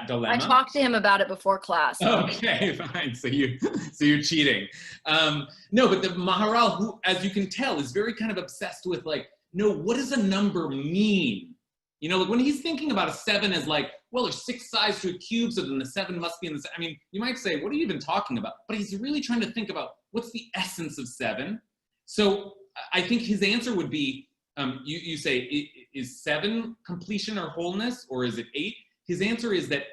[SPEAKER 1] dilemma.
[SPEAKER 7] I talked to him about it before class.
[SPEAKER 1] Okay, fine. So you're cheating. No, but the Maharal, who, as you can tell, is very kind of obsessed with like, no, what does a number mean? You know, like when he's thinking about a 7 as like, well, there's 6 sides to a cube, so then the 7 must be in the, I mean, you might say, what are you even talking about? But he's really trying to think about what's the essence of 7. So I think his answer would be, you say, is 7 completion or wholeness, or is it 8? His answer is that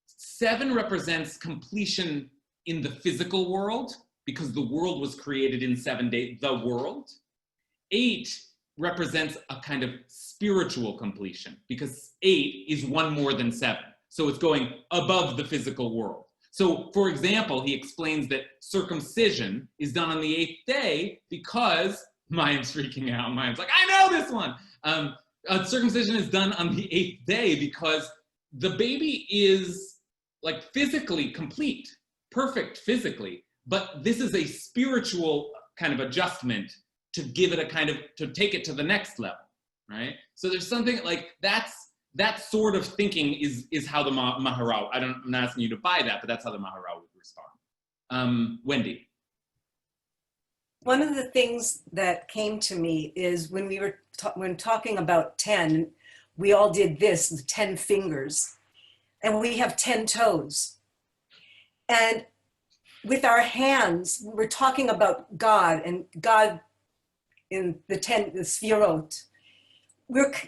[SPEAKER 1] 7 represents completion in the physical world, because the world was created in 7 days, the world. 8 represents a kind of spiritual completion, because 8 is 1 more than 7. So it's going above the physical world. So, for example, he explains that circumcision is done on the 8th day because, Mayan's freaking out, Mayan's like, I know this one! Circumcision is done on the 8th day because the baby is like physically complete, perfect physically, but this is a spiritual kind of adjustment to give it a kind of, to take it to the next level, right? So there's something like that sort of thinking is how the Maharal, I'm not asking you to buy that, but that's how the Maharal would respond. Wendy.
[SPEAKER 4] One of the things that came to me is when we were when talking about 10, we all did this, the 10 fingers, and we have 10 toes. And with our hands, we're talking about God, and God in the Spherot.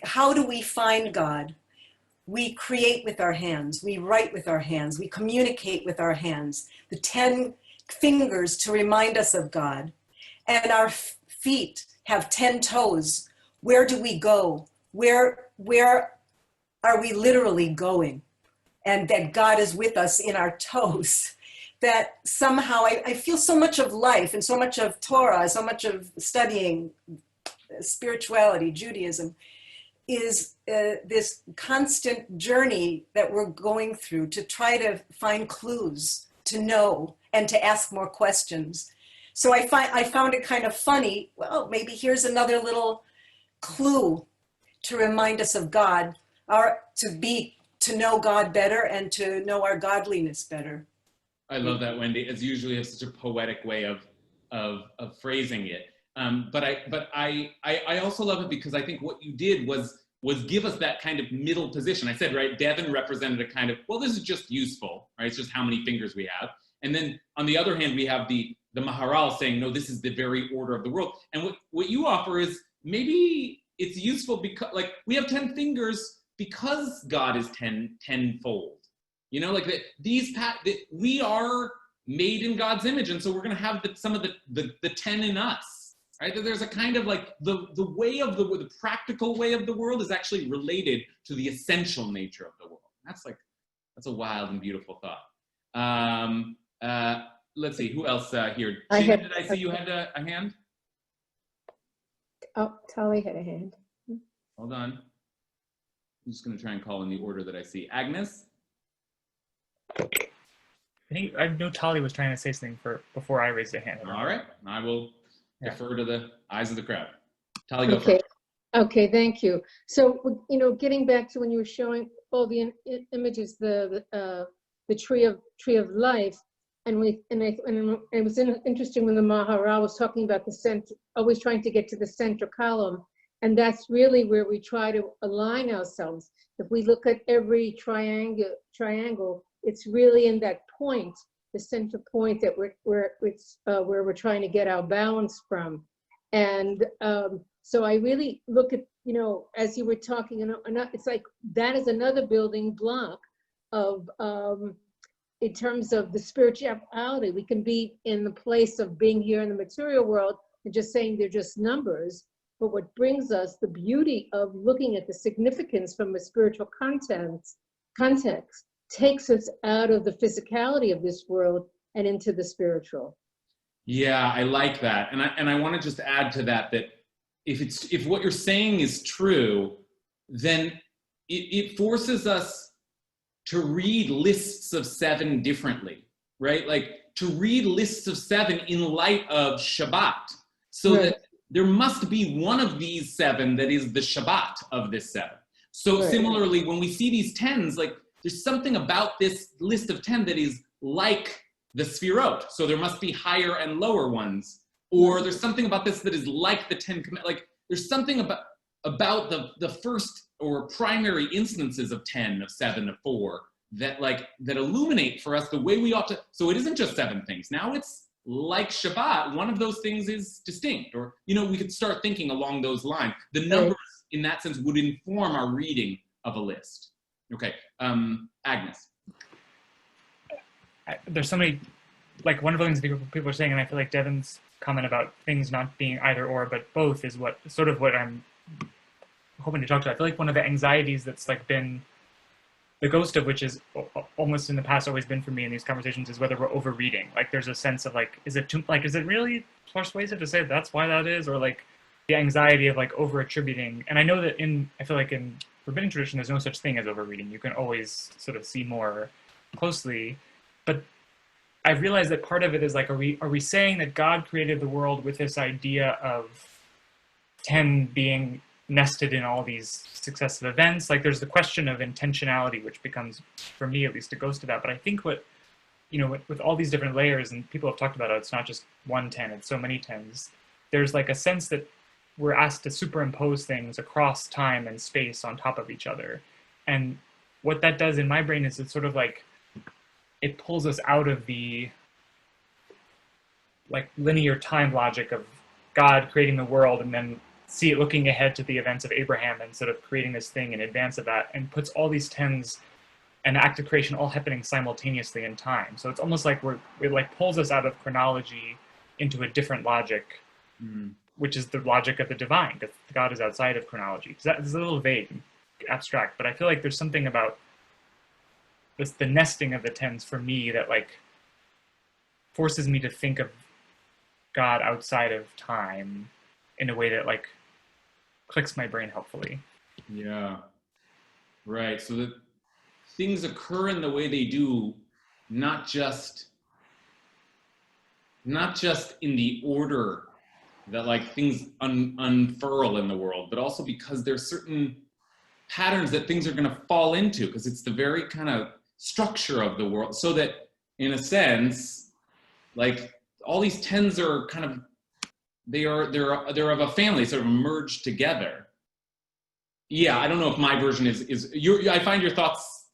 [SPEAKER 4] How do we find God? We create with our hands, we write with our hands, we communicate with our hands. The 10 fingers to remind us of God. And our feet have 10 toes. Where do we go? Where are we literally going? And that God is with us in our toes. That somehow I feel so much of life and so much of Torah, so much of studying spirituality, Judaism, is this constant journey that we're going through to try to find clues, to know, and to ask more questions. So I found it kind of funny. Well, maybe here's another little clue to remind us of God, to know God better and to know our godliness better.
[SPEAKER 1] I love that, Wendy. As usually, have such a poetic way of phrasing it. But I also love it because I think what you did was give us that kind of middle position. I said, right, Devin represented a kind of, well, this is just useful, right? It's just how many fingers we have. And then on the other hand, we have the the Maharal saying, no, this is the very order of the world. And what you offer is maybe it's useful because, like, we have 10 fingers because God is tenfold. You know, like we are made in God's image, and so we're going to have some of the 10 in us, right? That there's a kind of like the way of the practical way of the world is actually related to the essential nature of the world. That's a wild and beautiful thought. Let's see, who else here? Gina, did I see you had a hand?
[SPEAKER 11] Oh, Tali had a hand.
[SPEAKER 1] Hold on. I'm just going to try and call in the order that I see. Agnes?
[SPEAKER 12] I know Tali was trying to say something before I raised a hand.
[SPEAKER 1] All right. I will defer to the eyes of the crowd. Tali, go first.
[SPEAKER 11] Okay, thank you. So, getting back to when you were showing all the images, the tree of life, and it was interesting when the Maharal was talking about the center, always trying to get to the center column, and that's really where we try to align ourselves. If we look at every triangle, it's really in that point, the center point, that where we're trying to get our balance from. And so I really look at, as you were talking, it's like that is another building block of, in terms of the spirituality. We can be in the place of being here in the material world and just saying they're just numbers. But what brings us the beauty of looking at the significance from a spiritual context takes us out of the physicality of this world and into the spiritual.
[SPEAKER 1] Yeah, I like that. And I want to just add to that if what you're saying is true, then it forces us to read lists of 7 differently, right? Like to read lists of 7 in light of Shabbat. So
[SPEAKER 11] Right.
[SPEAKER 1] that there must be one of these 7 that is the Shabbat of this 7. So
[SPEAKER 11] Right.
[SPEAKER 1] Similarly, when we see these 10s, like there's something about this list of 10 that is like the Sphirot. So there must be higher and lower ones. Or there's something about this that is like the 10 commandments. Like there's something about the first or primary instances of 10, of 7, of 4 that illuminate for us the way we ought to. So it isn't just 7 things. Now it's like Shabbat. One of those things is distinct, or we could start thinking along those lines. The numbers in that sense would inform our reading of a list. Okay, Agnes.
[SPEAKER 12] There's so many, like one of the things people are saying, and I feel like Devin's comment about things not being either or but both is what I'm hoping to talk to. I feel like one of the anxieties that's like been the ghost of which is almost in the past always been for me in these conversations is whether we're over reading. Like there's a sense of like, is it really persuasive to say that's why that is, or like the anxiety of like over attributing. And I know that I feel like in rabbinic tradition there's no such thing as over reading. You can always sort of see more closely. But I realized that part of it is like, are we saying that God created the world with this idea of 10 being nested in all these successive events? Like there's the question of intentionality, which becomes, for me at least, a ghost of that. But I think with all these different layers, and people have talked about it, it's not just one 10, it's so many 10s. There's like a sense that we're asked to superimpose things across time and space on top of each other. And what that does in my brain is it's sort of like, it pulls us out of the like linear time logic of God creating the world and then looking ahead to the events of Abraham and sort of creating this thing in advance of that, and puts all these 10s and act of creation all happening simultaneously in time. So it's almost like it like pulls us out of chronology into a different logic, which is the logic of the divine, because God is outside of chronology. That is a little vague and abstract, but I feel like there's something about the nesting of the 10s for me that like forces me to think of God outside of time in a way that like clicks my brain helpfully.
[SPEAKER 1] Yeah, right. So that things occur in the way they do, not just in the order that like things unfurl in the world, but also because there's certain patterns that things are going to fall into, because it's the very kind of structure of the world. So that in a sense, like all these 10s are kind of, they're of a family, sort of merged together. Yeah, I don't know if my version is I find your thoughts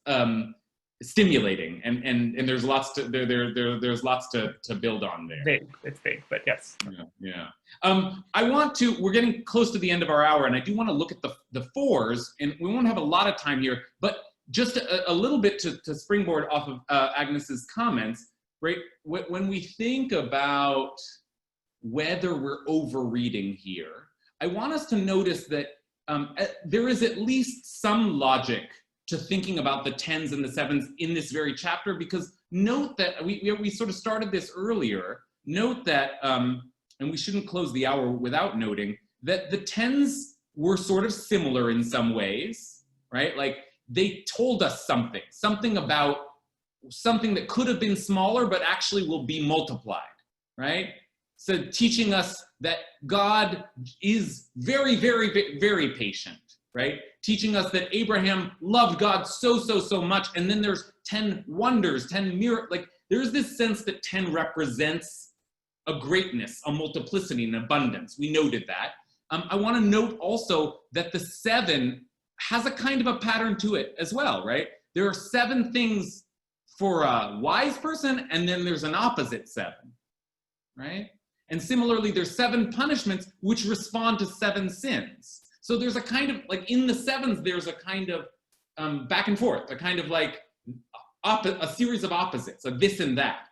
[SPEAKER 1] stimulating, and there's lots to there's lots to build on there.
[SPEAKER 12] Vague. It's vague, but yes.
[SPEAKER 1] Yeah. We're getting close to the end of our hour, and I do want to look at the fours, and we won't have a lot of time here, but just a little bit to springboard off of Agnes's comments, right? When we think about whether we're overreading here, I want us to notice that there is at least some logic to thinking about the 10s and the 7s in this very chapter, because note that we sort of started this earlier. Note that, and we shouldn't close the hour without noting that the 10s were sort of similar in some ways, right? Like they told us something about something that could have been smaller, but actually will be multiplied, right? So teaching us that God is very, very, very patient, right? Teaching us that Abraham loved God so much. And then there's 10 wonders, 10 miracles. Like there's this sense that 10 represents a greatness, a multiplicity, an abundance. We noted that. I want to note also that the 7 has a kind of a pattern to it as well, right? There are 7 things for a wise person, and then there's an opposite 7, right? And similarly, there's 7 punishments which respond to 7 sins. So there's a kind of, like in the 7s, there's a kind of back and forth, a kind of like a series of opposites, of this and that,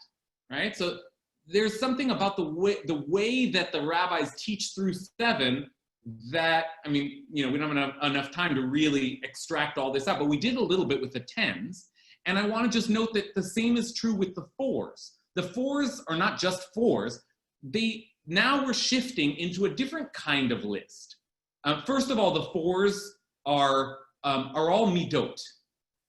[SPEAKER 1] right? So there's something about the way that the rabbis teach through 7 that, I mean, you know, we don't have enough time to really extract all this out, but we did a little bit with the 10s. And I want to just note that the same is true with the 4s. The 4s are not just 4s. Now we're shifting into a different kind of list. First of all, the 4s are all midot,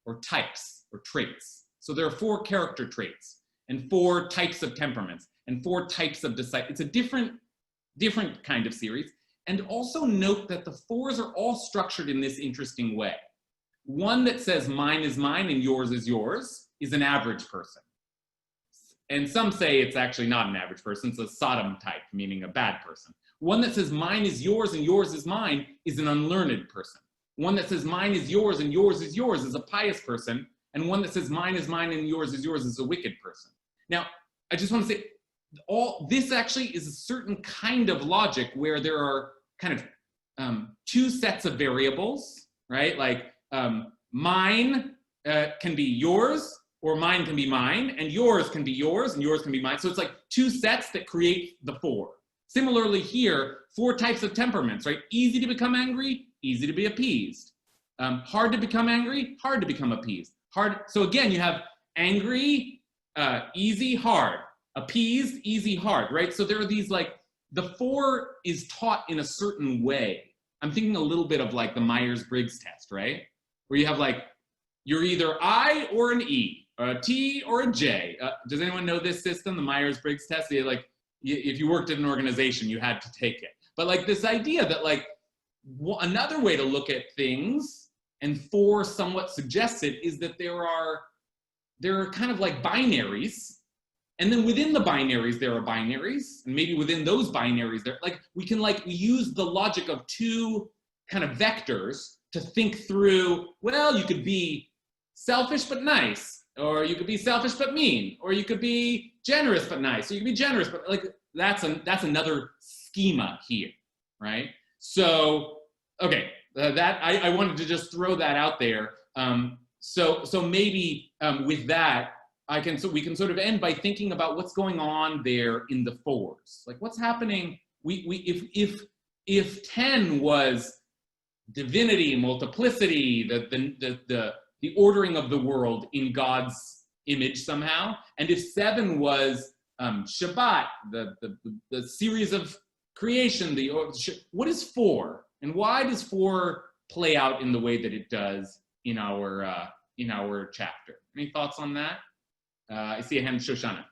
[SPEAKER 1] or types, or traits. So there are 4 character traits, and 4 types of temperaments, and 4 types of disciples. It's a different kind of series. And also note that the 4s are all structured in this interesting way. One that says mine is mine and yours is yours is an average person. And some say it's actually not an average person, it's a Sodom type, meaning a bad person. One that says mine is yours and yours is mine is an unlearned person. One that says mine is yours and yours is yours is a pious person. And one that says mine is mine and yours is a wicked person. Now, I just want to say, all this actually is a certain kind of logic where there are kind of 2 sets of variables, right? Like mine can be yours, or mine can be mine, and yours can be yours, and yours can be mine. So it's like 2 sets that create the 4. Similarly here, 4 types of temperaments, right? Easy to become angry, easy to be appeased. Hard to become angry, hard to become appeased. So again, you have angry, easy, hard. Appeased, easy, hard, right? So there are these like, the 4 is taught in a certain way. I'm thinking a little bit of like the Myers-Briggs test, right? Where you have like, you're either I or an E, or a T or a J. Does anyone know this system, the Myers-Briggs test? Like, if you worked at an organization, you had to take it. But like this idea that like, another way to look at things, and 4 somewhat suggests it, is that there are kind of like binaries. And then within the binaries, there are binaries. And maybe within those binaries, we use the logic of 2 kind of vectors to think through, well, you could be selfish but nice, or you could be selfish but mean, or you could be generous but nice, or you could be generous, but like that's another schema here, right? So, okay, that I wanted to just throw that out there. So maybe with that, we can sort of end by thinking about what's going on there in the 4s. Like what's happening? If 10 was divinity, multiplicity, the ordering of the world in God's image somehow, and if 7 was Shabbat, the series of creation, what is 4, and why does 4 play out in the way that it does in our chapter? Any thoughts on that? I see a hand, Shoshana.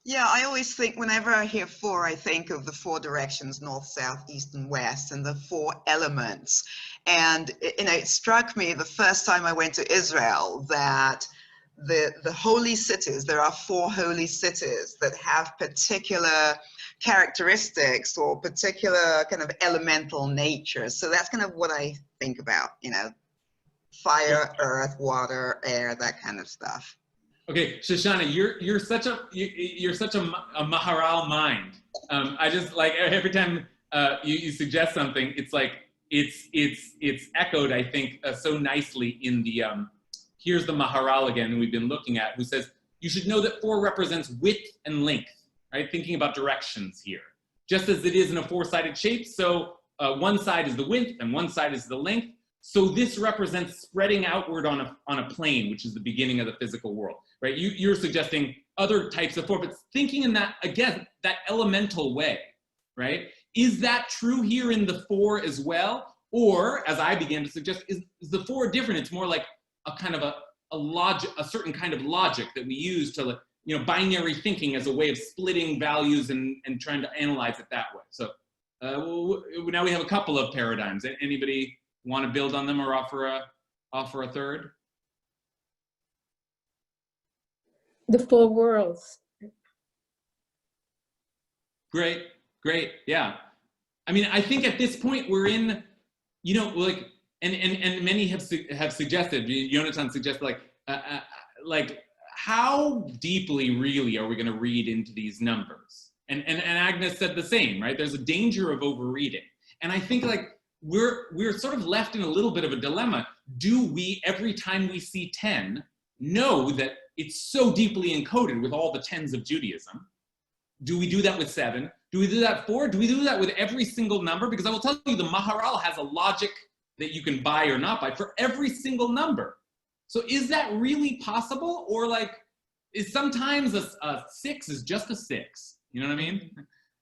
[SPEAKER 6] Yeah, I always think, whenever I hear 4, I think of the 4 directions, north, south, east, and west, and the 4 elements. And it struck me the first time I went to Israel that the holy cities, there are 4 holy cities that have particular characteristics or particular kind of elemental nature. So that's kind of what I think about, fire, earth, water, air, that kind of stuff.
[SPEAKER 1] Okay, Shoshana, you're such a Maharal mind. I just like every time you suggest something, it's like it's echoed, I think, so nicely in the here's the Maharal again we've been looking at, who says you should know that 4 represents width and length, right? Thinking about directions here, just as it is in a 4-sided shape. So one side is the width and one side is the length. So this represents spreading outward on a plane, which is the beginning of the physical world, right? You're suggesting other types of 4, but thinking in that, again, that elemental way, right? Is that true here in the 4 as well? Or, as I began to suggest, is the 4 different? It's more like a kind of a logic, a certain kind of logic that we use to, you know, binary thinking as a way of splitting values and trying to analyze it that way. So now we have a couple of paradigms. Anybody want to build on them or offer a third?
[SPEAKER 11] The 4 worlds.
[SPEAKER 1] Great, yeah. I mean, I think at this point we're in, you know, like, and many have suggested, Jonathan suggested, like how deeply really are we going to read into these numbers? And Agnes said the same, right? There's a danger of overreading, and I think like we're sort of left in a little bit of a dilemma. Do we, every time we see 10, know that it's so deeply encoded with all the 10s of Judaism? Do we do that with 7? Do we do that 4? Do we do that with every single number? Because I will tell you, the Maharal has a logic that you can buy or not buy for every single number. So is that really possible? Or like, is sometimes a 6 is just a 6? You know what I mean?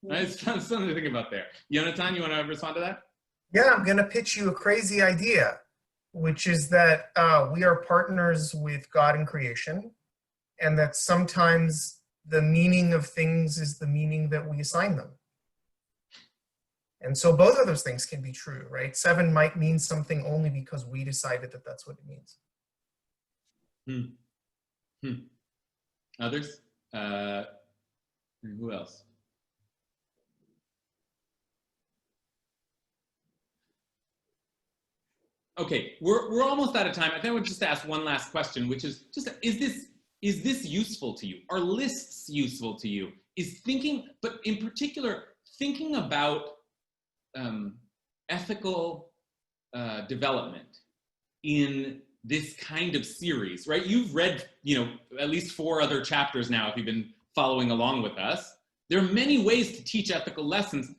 [SPEAKER 1] It's something to think about there. Jonathan, you want to respond to that?
[SPEAKER 8] Yeah, I'm going to pitch you a crazy idea, which is that we are partners with God in creation, and that sometimes the meaning of things is the meaning that we assign them. And so both of those things can be true, right? 7 might mean something only because we decided that that's what it means.
[SPEAKER 1] Others? Who else? Okay, we're almost out of time. I think I would just ask one last question, which is just, is this useful to you? Are lists useful to you? Is thinking, but in particular, thinking about ethical development in this kind of series, right? You've read, you know, at least 4 other chapters now if you've been following along with us. There are many ways to teach ethical lessons.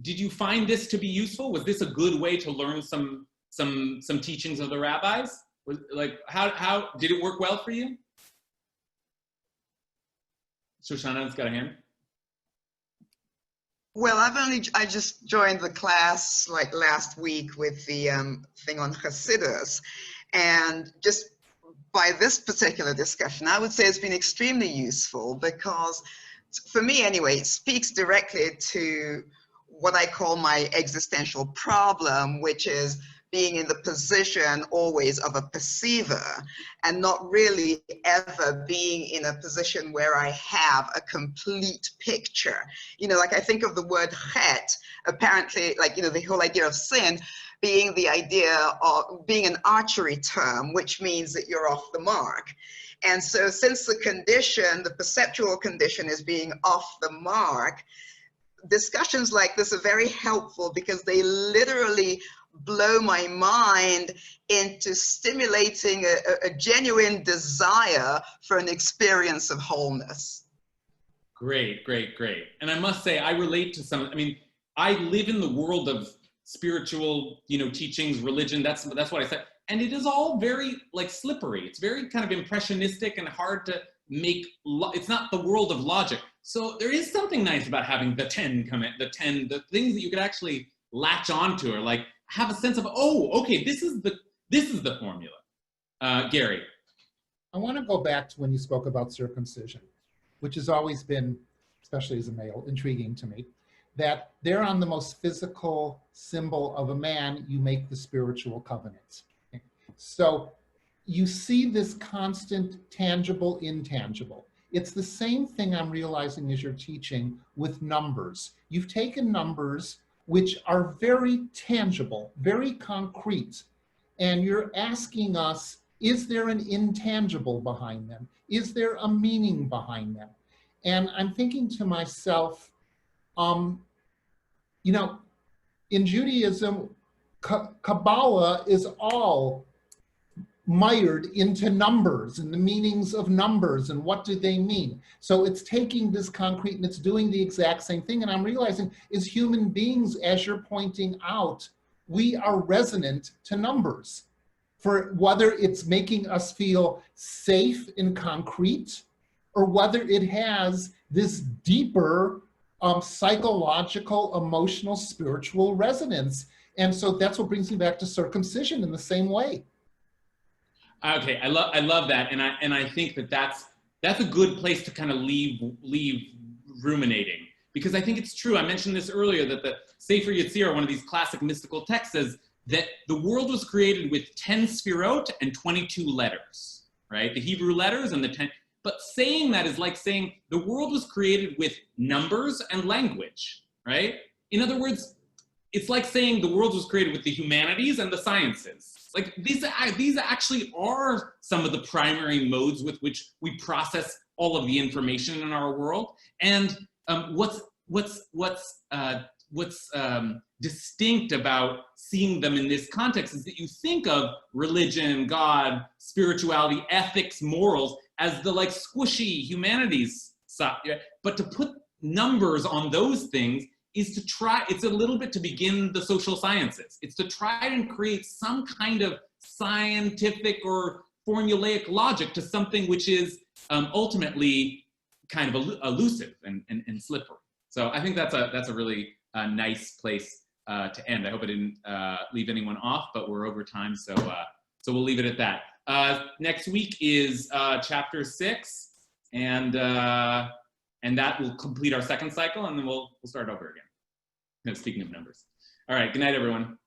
[SPEAKER 1] Did you find this to be useful? Was this a good way to learn some teachings of the rabbis? Was, like, how did it work well for you? Shoshana's got a hand.
[SPEAKER 6] Well, I just joined the class like last week with the thing on Hasidus, and just by this particular discussion, I would say it's been extremely useful because, for me anyway, it speaks directly to what I call my existential problem, which is being in the position always of a perceiver and not really ever being in a position where I have a complete picture. You know, like I think of the word chet, apparently, like, you know, the whole idea of sin being the idea of being an archery term, which means that you're off the mark. And so since the condition, the perceptual condition is being off the mark, discussions like this are very helpful because they literally blow my mind into stimulating a genuine desire for an experience of wholeness.
[SPEAKER 1] Great. And I must say, I relate to some, I mean, I live in the world of spiritual, you know, teachings, religion, that's what I said. And it is all very like slippery. It's very kind of impressionistic and hard to make, it's not the world of logic. So there is something nice about having the 10 come in, the things that you could actually latch onto, or like have a sense of, oh, okay, this is the formula. Gary.
[SPEAKER 3] I want to go back to when you spoke about circumcision, which has always been, especially as a male, intriguing to me, that there on the most physical symbol of a man, you make the spiritual covenants. So you see this constant tangible, intangible. It's the same thing I'm realizing as you're teaching with numbers. You've taken numbers which are very tangible, very concrete, and you're asking us, is there an intangible behind them? Is there a meaning behind them? And I'm thinking to myself, you know, in Judaism, Kabbalah is all mired into numbers and the meanings of numbers and what do they mean. So it's taking this concrete and it's doing the exact same thing. And I'm realizing as human beings, as you're pointing out, we are resonant to numbers. For whether it's making us feel safe and concrete, or whether it has this deeper psychological, emotional, spiritual resonance. And so that's what brings me back to circumcision in the same way.
[SPEAKER 1] Okay, I love that, and I think that's a good place to kind of leave ruminating, because I think it's true. I mentioned this earlier, that the Sefer Yetzirah, one of these classic mystical texts, says that the world was created with 10 sphirot and 22 letters, right? The Hebrew letters and the 10. But saying that is like saying the world was created with numbers and language, right? In other words, it's like saying the world was created with the humanities and the sciences. Like these actually are some of the primary modes with which we process all of the information in our world. And what's distinct about seeing them in this context is that you think of religion, God, spirituality, ethics, morals as the like squishy humanities side. But to put numbers on those things is to try, it's a little bit to begin the social sciences. It's to try and create some kind of scientific or formulaic logic to something which is ultimately kind of elusive and slippery. So I think that's a really nice place to end. I hope I didn't leave anyone off, but we're over time, so we'll leave it at that. Next week is chapter 6, and that will complete our second cycle, and then we'll start over again. Speaking of numbers. All right, good night, everyone.